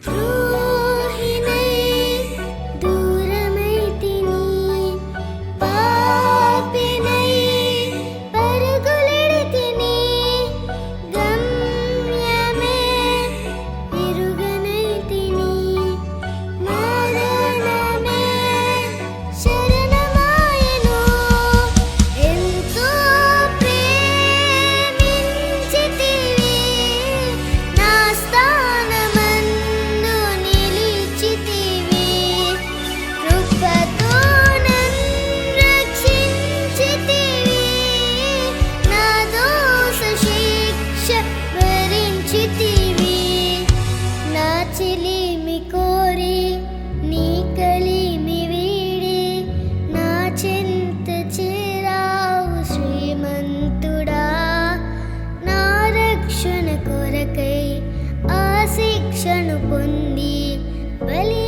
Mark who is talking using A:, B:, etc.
A: ద్రోహినై దూరమైతిని, పాపినై పరుగులెడితిని, గమ్యమే ఎరుగనైతిని, మరణమే శరణమాయెను. ఎంతో ప్రేమించితివి, నా స్థానమందు నిలిచితివి, కృపతో నన్ను రక్షించితివి, నా దోష శిక్ష భరించితివి. నా చిలిమి కోరి నీ కలిమి వీడి, నా చెంత చేరావు శ్రీమంతుడా. నా రక్షణ కొరకై ఆ శిక్షను పొంది బలి